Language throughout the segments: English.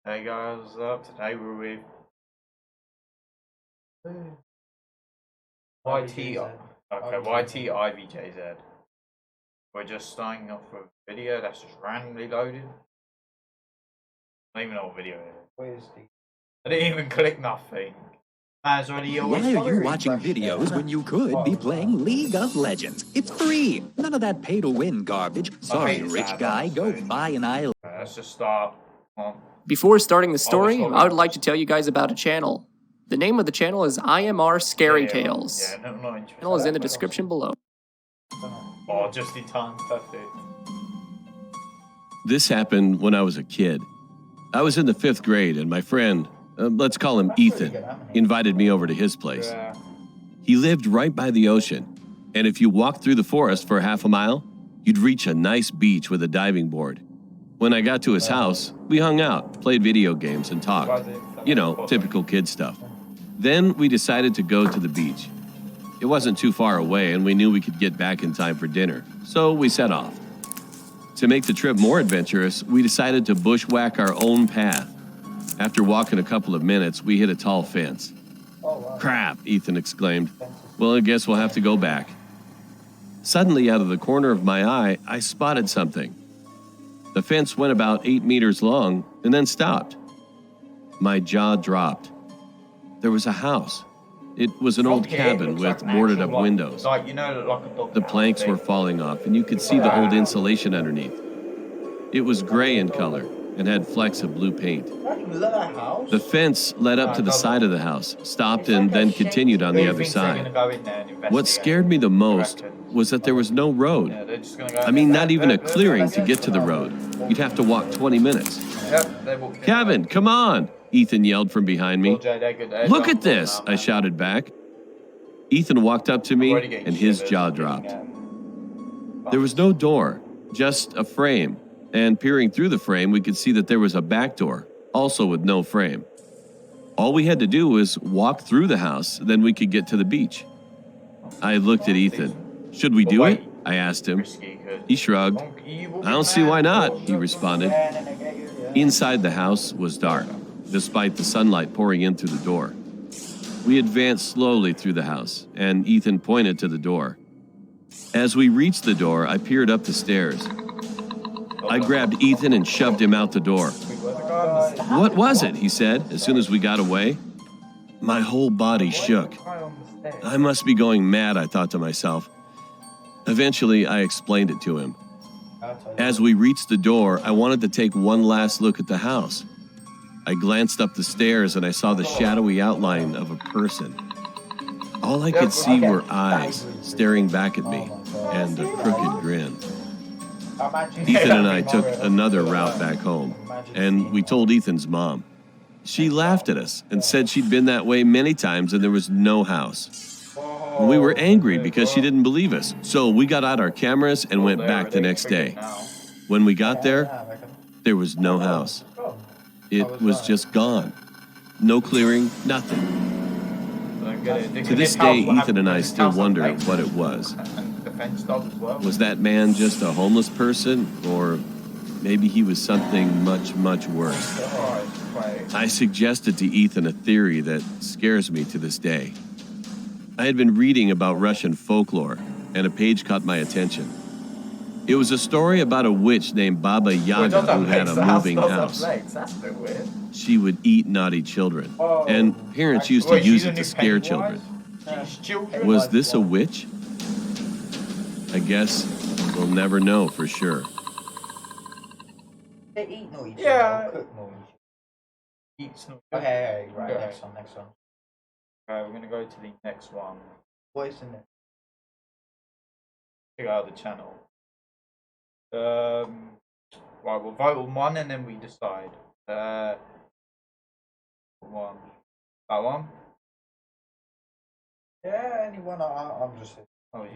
Hey guys, what's up? Today we're with YT. Okay, YT IV JaYZ. We're just starting off with a video that's just randomly loaded. I don't even know what video it is. Where's the... I didn't even click nothing. Man's already Why are you watching videos when you could be playing League of Legends? It's free. None of that pay-to-win garbage. Sorry, rich guy. Go buy an island. Okay, let's just start. Come on. Before starting the story, I would like to tell you guys about a channel. The name of the channel is IMR Scary Tales. Yeah, no, not The channel is in the description below. Oh, just in time, perfect. This happened when I was a kid. I was in the 5th grade and my friend, let's call him Ethan, invited me over to his place. Yeah. He lived right by the ocean, and if you walked through the forest for half a mile, you'd reach a nice beach with a diving board. When I got to his house, we hung out, played video games, and talked. You know, typical kid stuff. Then we decided to go to the beach. It wasn't too far away, and we knew we could get back in time for dinner, so we set off. To make the trip more adventurous, we decided to bushwhack our own path. After walking a couple of minutes, we hit a tall fence. Crap, Ethan exclaimed. Well, I guess we'll have to go back. Suddenly, out of the corner of my eye, I spotted something. The fence went about 8 meters long and then stopped. My jaw dropped. There was a house. It was an old cabin with boarded up windows. Like, you know, like a dog. The planks were falling off, and you could see the old insulation underneath. It was gray in color and had flecks of blue paint. The fence led up to the side of the house, stopped, and then continued on the other side. What scared me the most was that there was no road. I mean, not even a clearing to get to the road. You'd have to walk 20 minutes. Kevin, come on, Ethan yelled from behind me. Look at this, I shouted back. Ethan walked up to me, and his jaw dropped. There was no door, just a frame, and peering through the frame, we could see that there was a back door, also with no frame. All we had to do was walk through the house, then we could get to the beach. I looked at Ethan. Should we do it? I asked him. He shrugged. I don't see why not, he responded. Inside the house was dark, despite the sunlight pouring in through the door. We advanced slowly through the house, and Ethan pointed to the door. As we reached the door, I peered up the stairs. I grabbed Ethan and shoved him out the door. What was it? He said, as soon as we got away. My whole body shook. I must be going mad, I thought to myself. Eventually, I explained it to him. As we reached the door, I wanted to take one last look at the house. I glanced up the stairs and I saw the shadowy outline of a person. All I could see were eyes staring back at me and a crooked grin. Ethan and I took another route back home, and we told Ethan's mom. She laughed at us and said she'd been that way many times and there was no house. We were angry because she didn't believe us, so we got out our cameras and went back the next day. When we got there, there was no house. It was just gone. No clearing, nothing. To this day, Ethan and I still wonder what it was. Was that man just a homeless person, or maybe he was something much, much worse? I suggested to Ethan a theory that scares me to this day. I had been reading about Russian folklore, and a page caught my attention. It was a story about a witch named Baba Yaga who had a moving house. She would eat naughty children, and parents used to use it to scare children. Was this a witch? I guess we'll never know for sure. They eat noise. Yeah. Cook noise. Eats no. Okay, right, Okay. next one. Okay, we're gonna go to the next one. What is in it? Figure out the channel. Right, we'll vote on one and then we decide. One. That one? Yeah, anyone. I'm just. Oh, you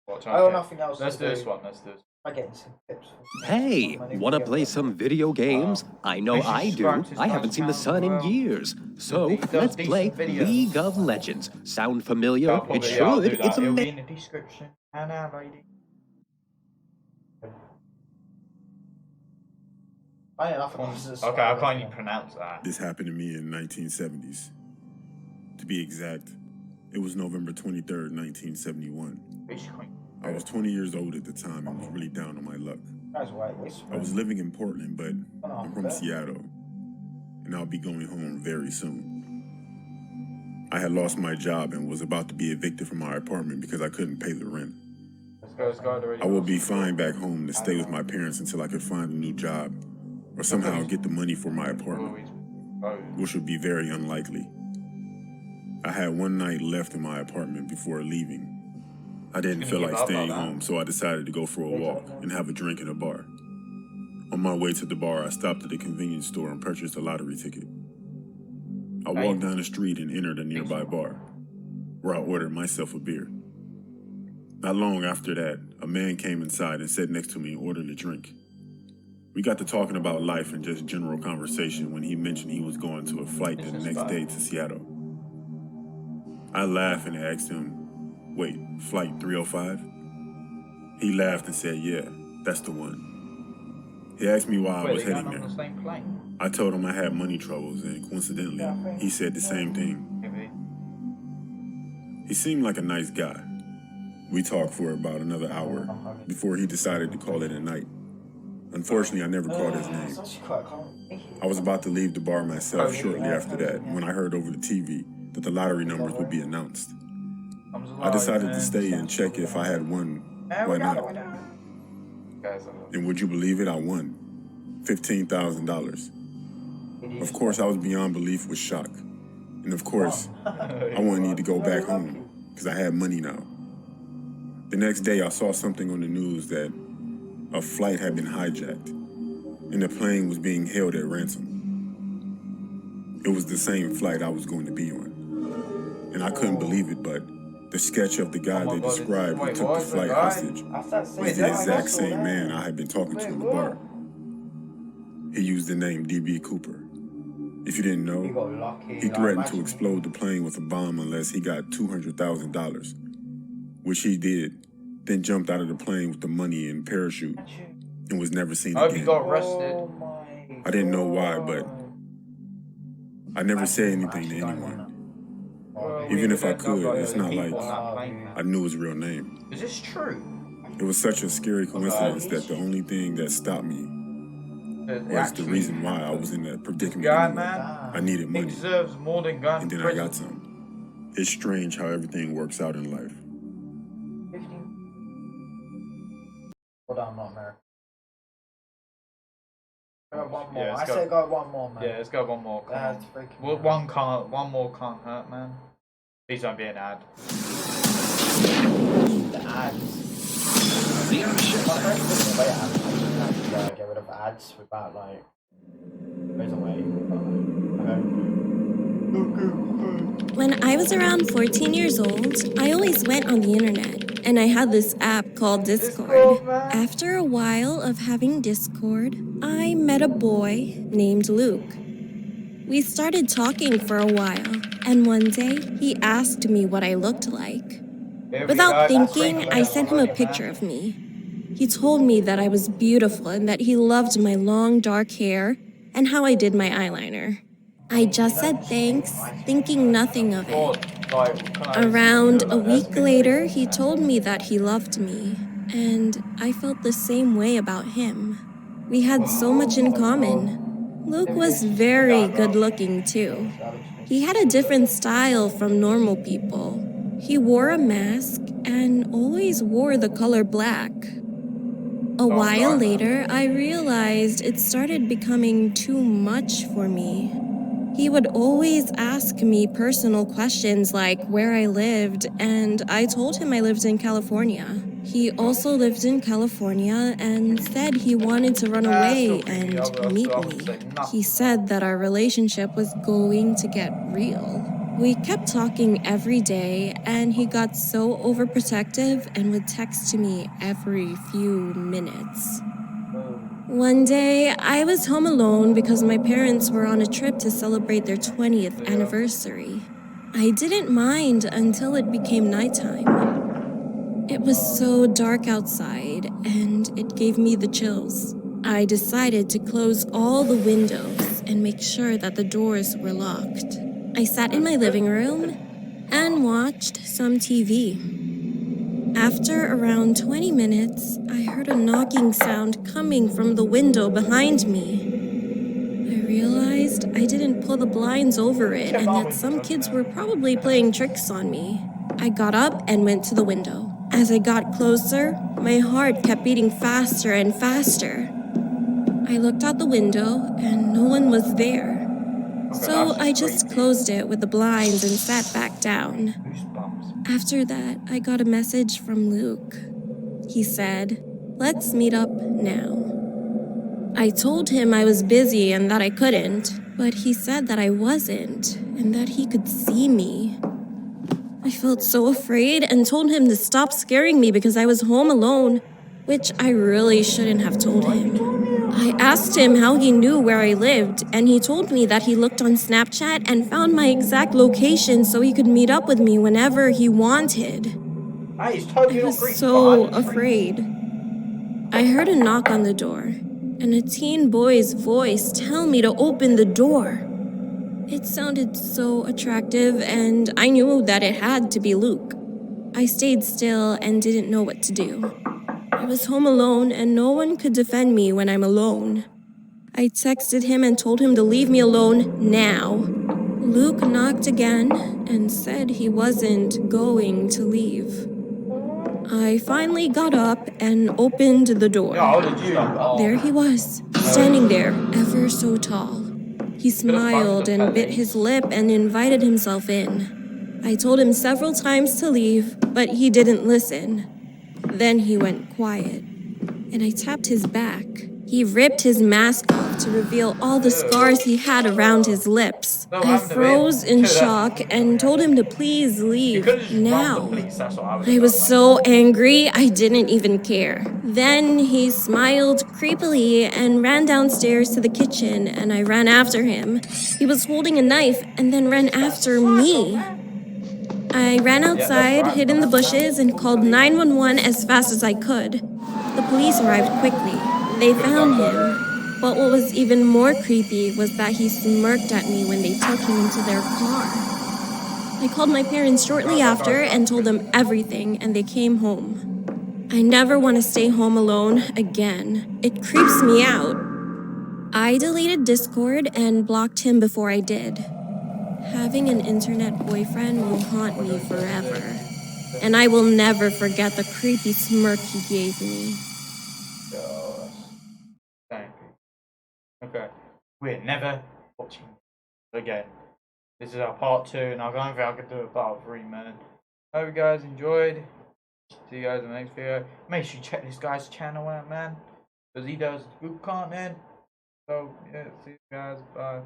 watch. Oh, Okay. nothing else. Let's to do this one. Let's do this. I'm getting some tips. Hey, want to play some video games? I know I do. I haven't seen the sun in years. So, let's play League of Legends. Sound familiar? It should. It's It'll be amazing. in the description. And lady. Okay, I can't even pronounce that. This happened to me in 1970s. To be exact, it was November 23rd, 1971. I was 20 years old at the time and was really down on my luck. I was living in Portland, but I'm from Seattle, and I'll be going home very soon. I had lost my job and was about to be evicted from my apartment because I couldn't pay the rent. I will be flying back home to stay with my parents until I could find a new job or somehow get the money for my apartment, which would be very unlikely. I had one night left in my apartment before leaving. I didn't feel like staying home, so I decided to go for a walk and have a drink in a bar. On my way to the bar, I stopped at a convenience store and purchased a lottery ticket. I walked down the street and entered a nearby bar, where I ordered myself a beer. Not long after that, a man came inside and sat next to me and ordered a drink. We got to talking about life and just general conversation when he mentioned he was going to a flight the next day to Seattle. I laughed and asked him, "Wait, flight 305? He laughed and said, "Yeah, that's the one." He asked me why I was heading there. I told him I had money troubles, and coincidentally, he said the same thing. He seemed like a nice guy. We talked for about another hour before he decided to call it a night. Unfortunately, I never caught his name. I was about to leave the bar myself shortly after that when I heard over the TV that the lottery numbers would be announced. I decided to stay and check if I had won. Why not? And would you believe it? I won $15,000. Of course, I was beyond belief with shock. And of course, I wouldn't need to go back home because I had money now. The next day, I saw something on the news that a flight had been hijacked and the plane was being held at ransom. It was the same flight I was going to be on. And I couldn't believe it, but the sketch of the guy they described who took the flight hostage was the exact same man I had been talking to in the bar. He used the name D.B. Cooper. If you didn't know, he threatened to explode the plane with a bomb unless he got $200,000, which he did, then jumped out of the plane with the money and parachute and was never seen again. He got arrested. I didn't know why, but I never said anything to anyone. Even if I could, it's not like I knew his real name. Is this true? It was such a scary coincidence that the only thing that stopped me was the reason why I was in that predicament. I needed money, He deserves more than gun and then I got some. It's strange how everything works out in life. Hold on, not American. Go one more. Yeah, I say go one more, man. Yeah, let's go one more. Come That's on. freaking Well, one more can't hurt, man. Please don't be an ad. The ads. My friends didn't away ads. I just had to get rid of ads without like. There's a way. When I was around 14 years old, I always went on the internet, and I had this app called Discord. After a while of having Discord, I met a boy named Luke. We started talking for a while, and one day, he asked me what I looked like. Without thinking, I sent him a picture of me. He told me that I was beautiful and that he loved my long dark hair and how I did my eyeliner. I just said thanks, thinking nothing of it. Around a week later, he told me that he loved me, and I felt the same way about him. We had so much in common. Luke was very good looking too. He had a different style from normal people. He wore a mask and always wore the color black. A while later, I realized it started becoming too much for me. He would always ask me personal questions like where I lived, and I told him I lived in California. He also lived in California and said he wanted to run away and meet me. He said that our relationship was going to get real. We kept talking every day, and he got so overprotective and would text to me every few minutes. One day, I was home alone because my parents were on a trip to celebrate their 20th anniversary. I didn't mind until it became nighttime. It was so dark outside, and it gave me the chills. I decided to close all the windows and make sure that the doors were locked. I sat in my living room and watched some TV. After around 20 minutes, I heard a knocking sound coming from the window behind me. I realized I didn't pull the blinds over it and that some kids were probably playing tricks on me. I got up and went to the window. As I got closer, my heart kept beating faster and faster. I looked out the window and no one was there. So I just closed it with the blinds and sat back down. After that, I got a message from Luke. He said, "Let's meet up now." I told him I was busy and that I couldn't, but he said that I wasn't and that he could see me. I felt so afraid and told him to stop scaring me because I was home alone, which I really shouldn't have told him. I asked him how he knew where I lived, and he told me that he looked on Snapchat and found my exact location so he could meet up with me whenever he wanted. I was so afraid. I heard a knock on the door, and a teen boy's voice tell me to open the door. It sounded so attractive, and I knew that it had to be Luke. I stayed still and didn't know what to do. I was home alone, and no one could defend me when I'm alone. I texted him and told him to leave me alone now. Luke knocked again and said he wasn't going to leave. I finally got up and opened the door. There he was, standing there, ever so tall. He smiled and bit his lip and invited himself in. I told him several times to leave, but he didn't listen. Then he went quiet, and I tapped his back. He ripped his mask off to reveal all the scars he had around his lips. I froze in shock and told him to please leave now. I was so angry, I didn't even care. Then he smiled creepily and ran downstairs to the kitchen, and I ran after him. He was holding a knife and then ran after me. I ran outside, hid in the bushes, and called 911 as fast as I could. The police arrived quickly. They found him. But what was even more creepy was that he smirked at me when they took him into their car. I called my parents shortly after and told them everything, and they came home. I never want to stay home alone again. It creeps me out. I deleted Discord and blocked him before I did. Having an internet boyfriend will haunt me forever, and I will never forget the creepy smirk he gave me. Okay, we're never watching again. This is our part 2, and I don't think I could do a part 3, man. Hope you guys enjoyed. See you guys in the next video. Make sure you check this guy's channel out, man, because he does good content. So yeah, see you guys. Bye.